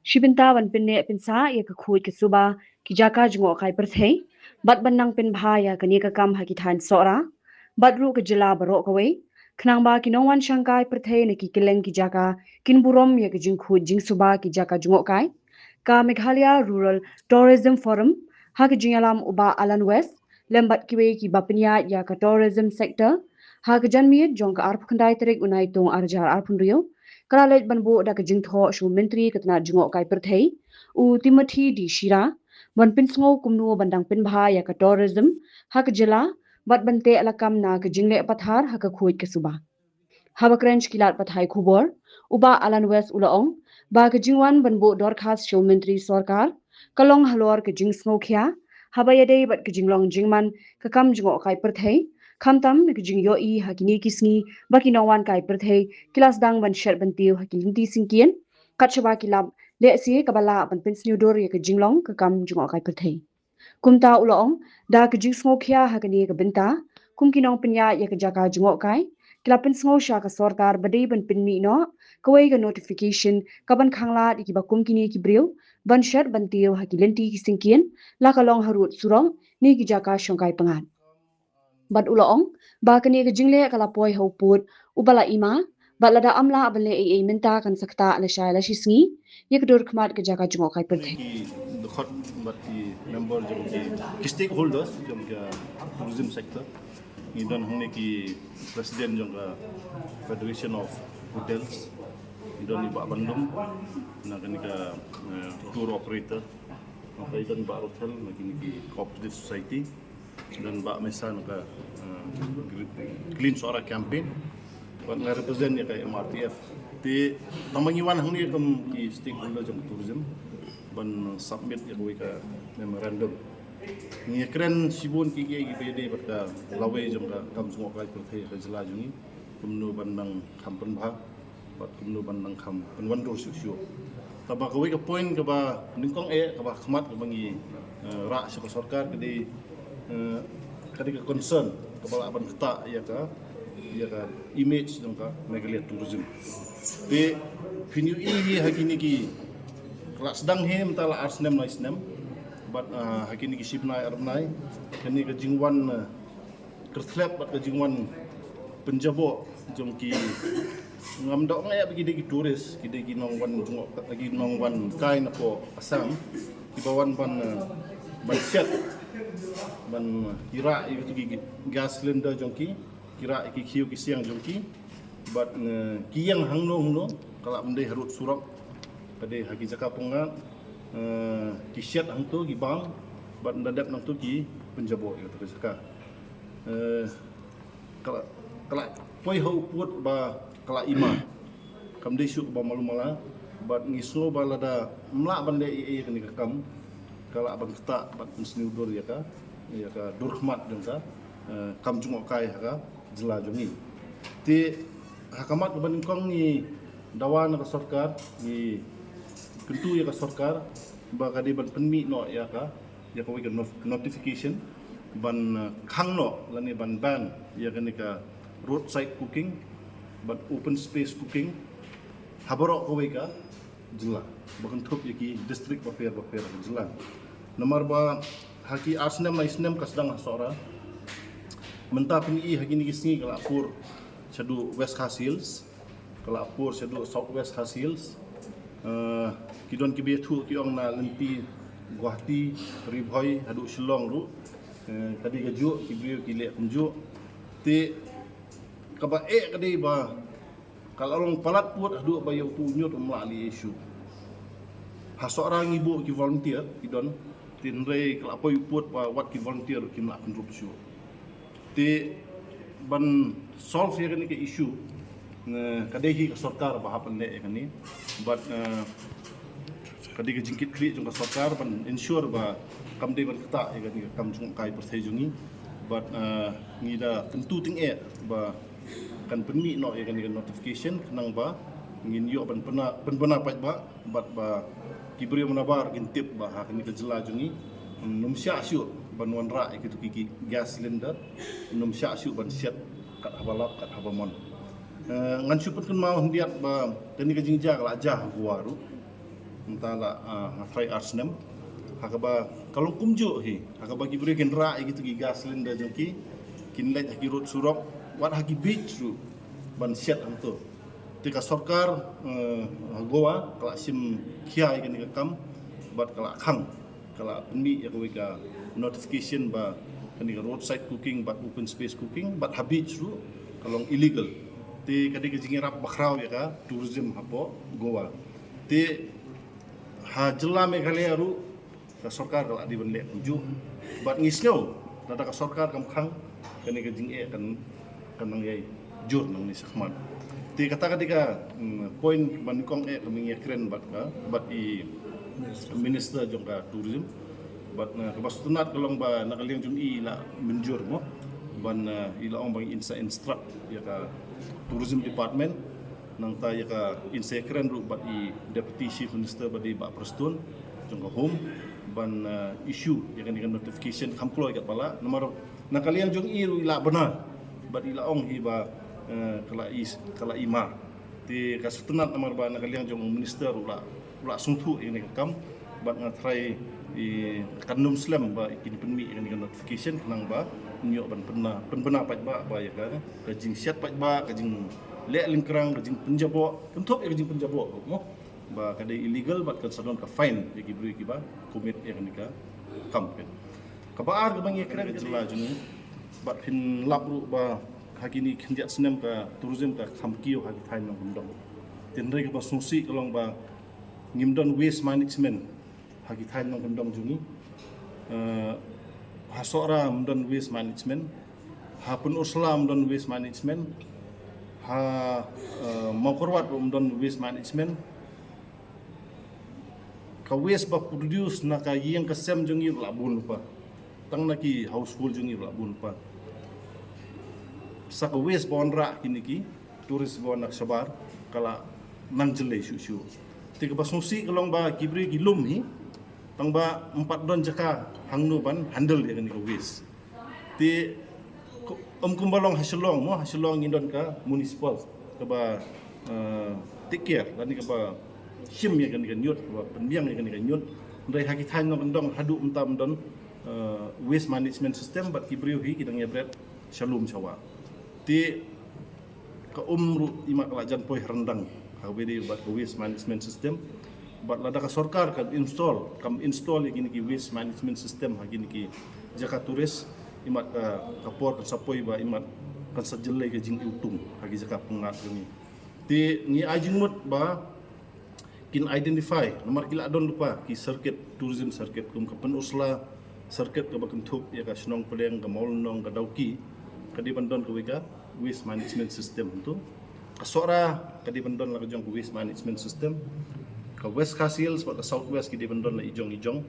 Shibintawan pinne pinsa ya ka khuit ka suba ki jaka jungo kai perthei bat banang pin bhaya ka ni ka kam ha ki than sora bat ru ka jila baro ka we khnang ba ki nongwan shangkai perthei ne ki kileng ki jaka kin burom ya ka jing khut jing suba ki jaka jungo kai ka Meghalaya Rural Tourism Forum ha ka jingalam uba Alan West lembat ki we ki bapnya ya ka tourism sector ha ka janmiet jong ka arp khandai terik unai tong arjar arpun riyo Kalalet banbo da ka jingtho shu mentri katna jingo kai perthei u Timothy di Shira ban pin sngo kumnu bandang pin bha ya ka tourism ha ka jila bat bante alakam na ka jingle pathar ha ka khuit ka suba Habakrench kilat pathai khubor uba Alan West ulaong ba ka jingwan banbo dorkhas shu mentri sarkar kalong halor ka jing sngo khya habayade bat ka jinglong jingman ka kam jingo kai perthei khamtam ka jing yo I hakini kisngi baki nongwan kai perthei kilas dang ban sher ban tiu hakilinti singkien katchaba kilab le si kabala ban pin snudor ya ka jinglong ka kam jingo kai perthei kumta ulong da ka jing sngo khya hakani ka binta kumkinong pinya ya ka jaka jingo kai kilapin sngo sha ka sarkar badai ban pin mi no kawai ga notification kaban khangla ki ba kumkini ki briu ban sher ban tiu hakilinti singkien la kalong harut surong ni ki jaka shongkai pangan bat ulong ba kani ka jingle kala poi ho put ubala ima balada amla abale e minta kan sakta ala shay la shisngi yekdur khmat ka jaga jungo kai perthe की दुखद बाकी मेंबर जो कि stake holders जो का tourism sector इधर हमने की प्रेसिडेंट जो का फेडरेशन ऑफ होटल्स इधर ni Pak Bandung na ka tour operator maka ikan Pak Hotel lagi ni cooperative society dan Pak Mesa ka clean suara campaign buat represent ya kayak MRTF di tamangiwan hang ni kam ki stakeholder jam tourism ban submit ya ka memorandum ni keren sibun ki ki pede berka lawe jam ka kam semua kai perthai ka jela jungi kumnu bandang kampen bha bat kumnu bandang kam penwan do su taba ka ka point ka ba ningkong ka ba khmat ka bangi ra sa sarkar ka di ka concern ka ba ban kata ya ka image dong ka Meghalaya tourism di pinyu ini hakini ki kelak sedang hem tala arsnem na isnem but hakini ki sibnai arnai kani ka jingwan kertlep bat ka jingwan penjabo jong ki ngamdok ngaya bagi ki turis ki nongwan jungok lagi nongwan kai na ko asam ki bawan ban set ban kira itu ki gas cylinder jong ki kira iki kiu ki siang jongki but kiyang hangno kalau mendai harut surak pada haki jaka pungat ki syat hang tu ki bang but ndadap nang tu ki penjabo ya tu jaka kalau poi ho put ba kala ima kam dei su ba malu mala but ngiso ba lada mla bande i ni kam kala ban kata bat musni udur ya ka durkhmat dong ka kam jungo kai ha jela jongi ti hakamat ban kong ni dawan ka sarkar ni kentu ya ka sarkar ba ka di ban penmi no ya ka we notification ban khang no lani ban ya ka ni ka roadside cooking ban open space cooking habaro ko we ka jela bakan thup ya ki district paper jela nomor ba haki asnem na isnem kasdang sora mentah pini hagini kisni kalau apur sadu West Khas Hills kalau apur sadu South West Khas Hills kidon kibe thu kiong na lempi Guwahati Ribhoi hadu Shillong ru tadi gaju kibe kile kumju ti kaba kadi ba kalau orang palat put hadu ba yau tu nyut mlali isu hasora ngibu ki volunteer kidon tinre kalau apa put ba wat ki volunteer ki mlak kontribusi ti ban solve ya ni ke issue kadehi ka sarkar bahapan le kani but kadhi jingkit kri jong ka sarkar ban ensure ba kam de ban kata ya kani kam jung kai perthai jungi but ni da tentu ting ba kan penmi no ya kani notification kenang ba ngin yo ban pena pat ba but ba kibri menabar gintip ba ha kani ka jela jungi numsya syu ban wanra ikitu kiki gas cylinder num sya syu ban set kat habalap kat habamon ngan suput kan mau hendiat ba tani ka jingja kala jah gua ru entala fry arts nem hakaba kalau kumju hi hakaba gibri ken ra gitu gi gas linda jongki kinlet haki rot surok wat haki beach ru ban siat anto tika sarkar goa kala sim kiai kan kam bat kala khang kala penmi ya ka notification ba kan roadside cooking bat open space cooking bat habit ru kalau illegal ti kadi jingirap bakraw ya ka tourism hapo goa ti ha jela Meghalaya ru ka sarkar kala di benle kunju bat ngisnyo nada ka sarkar kam khang kani ka jing kan kanang yai jur nang ni sakman ti kata kadika point ban kong kami keren bat ka bat i minister jong ka tourism bat na kabastunat kalong ba nakaliang jung i la menjur mo ban ila ong bang instruct ya ka tourism department nang ta ya ka insekren ru bat i deputy chief minister badi ba prestun jong ka home ban issue ya kan notification kamklo kat bala nomor nakaliang jong i ru ila benar bat ila ong hi ba kala ima ti kasutunat nomor ba nakaliang jong minister ula sungtu ini kam bat ngatrai i kanum slam ba ikini penmi kan notification nang ba nyok ban penna pat ba ya kan kajing siat pat ba kajing lek lingkrang kajing penjabo kentup kajing penjabo mo ba kada illegal bat kan sadon ka fine ya gibri ki ba komit ya kan ka kampen ka baar ka bangi kra ka jela juni bat hin labru ba hakini khindia snem ka tourism ka khamkiyo hagi thain nang bundong tinre ka ba susi kalong ba ngimdon waste management hagi thain nang bundong juni hasora mdon waste management ha pun uslam mdon waste management ha makorwat mdon waste management ka waste ba produce na ka yang ka sem jungi labun pa tang naki household jungi labun pa sa ka waste bonra kiniki turis bon nak sabar kala nang jele shu tiga ba susi kalong ba kibri gilum hi tang ba 4 don jaka hangnu ban handle ya ni ka waste ti kumbalong hasilong indon ka municipal ka ba take care dan ka ba him ya kan nyut ba penbiang ya kan nyut ndai haki than ngam dong hadu untam don waste management system bat kibri hi kidang ya bret shalom chawa ti ka umru ima kalajan poi rendang habedi bat waste management system bat lada ka sarkar ka install gini ki waste management system gini ki jaka turis imat ka por ka sapoi ba imat kan sajelle ka jing utung hagi jaka pengat gini ti ni ajing mut ba kin identify nomor kila don lupa ki circuit tourism circuit kum ka penusla circuit ka bakentup ya ka snong peleng ka maulnong ka dauki ka di bandon ka wika waste management system tu kasora ka di bandon la ka jong waste management system ka West Castles pa ka Southwest kidi bandon na ijong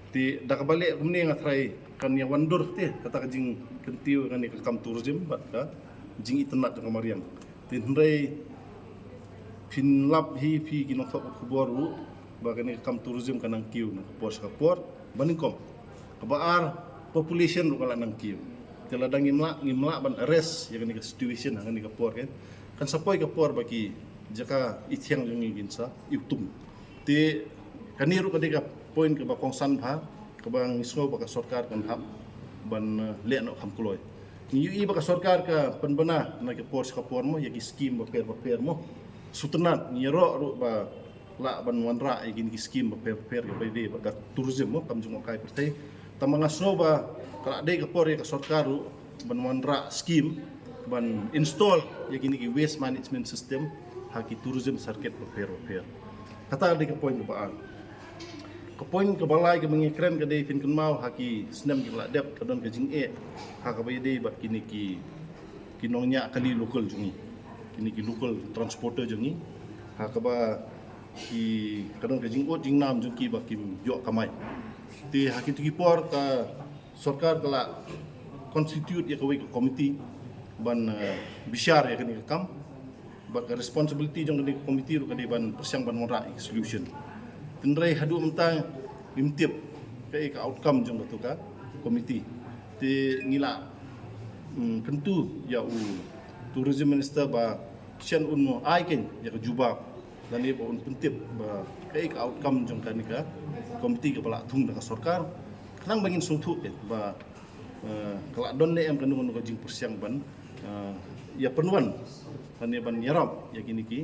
ti da ka balik kumni nga try kan ya wandur ti kata ka jing kentiu kan ka kam tourism bat ka jing itenat ka mariang ti ndrei pinlap hi pi kinong thok kubor ru ba kan kam tourism kanang kiu na ka port baningkom ka baar population ru kala nang kiu ti ladang ngimla ban arrest ya kan ka situation kan ka port kan sapoy ka port baki jaka ithiang jungi ginsa iutum ti kaniru kadika point ka bakong san pha ka bang isngo baka sarkar kan hap ban le no kham kuloy ni yu baka sarkar ka penbana na ka port mo ya ki scheme ba per mo sutenat ni ro ru ba la ban wanra igin ki scheme ba per ka bide baka tourism mo kam jungo kai pertai tamanga sno ba kala de ka port ya ka sarkar ru ban wanra scheme ban install ya gini ki waste management system haki tourism circuit per kata ada ke point ba ke point ke balai ke mengikren ke dei fin kun mau haki snem ki la dep ke don ke jing ha ka bai dei bat kini ki kinongnya kali local jungi kini ki local transporter jungi ha ka ba ki kadon ke jing jing nam jung ki ba ki yo kamai ti haki tu ki por ka sarkar kala constitute ya ka wei committee ban bisyar ya kini kam but responsibility jong di komiti ru kadi ban persiang ban mora solution tindrai hadu mentang imtip ke outcome jong tu ka komiti ti ngila kentu ya tourism minister ba sian unmo ai ken ya ke jubab dan ia pun pentip ba kai ka outcome jong kan ka komiti kepala tung dengan sarkar kenang bangin sungtu ba kala don ne em kan ngun jing persiang ban ya penuan kan ban yarap ya kini ki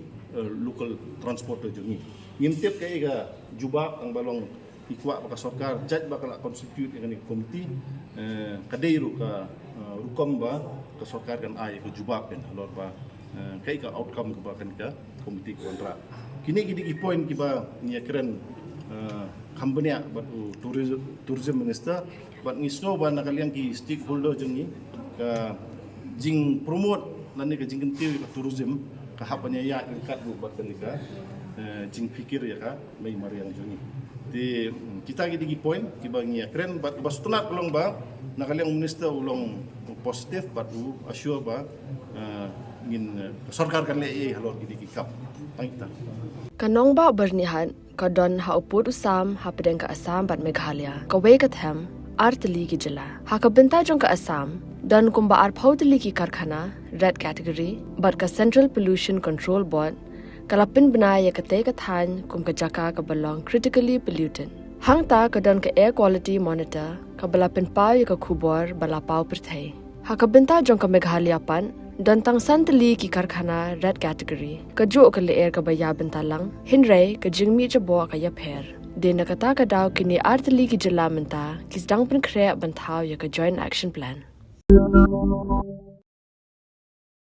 local transport jongi ngintip kai ka jubab ang balong ikwa baka sarkar jaj bakal constitute kan komiti kadai ru ka rukom ba ke sarkar kan ai ke jubab kan lor ba kai ka outcome ke bakan ka komiti kontrak kini gidi point kiba nia keren company bat tourism minister bat ngisno ba nakaliang ki stakeholder jengi ka jing promote lan ka jing kentiu ka tourism ka hapanya ya kat bu bat ka jing pikir ya ka mai mariang jengi di kita gidi point kiba nia keren bat bastunat ulong ba nakaliang minister ulong positif bat assure ba ngin sarkar kan le halor gidi kap tangita Kanong ba bernihan kadon ha uput usam ha pedeng ka Assam bat Meghalaya ka wei ka them artli ki jila ha ka benta jong ka Assam dan kumba ar phautli ki karkhana red category bat ka Central Pollution Control Board kalapin banaya ka te ka than kum ka jaka ka belong critically pollutant hang ta ka don ka air quality monitor ka balapin pau ya ka khubor bala pau perthai ha ka benta jong ka Meghalaya pan dan tang santali ki karkhana red category ka jo ka leer ka baya bentalang hinre ka jingmi jabo ka ya pher de na kata ka daw kini artli ki jila menta kis dang pen khre banthaw ya ka joint action plan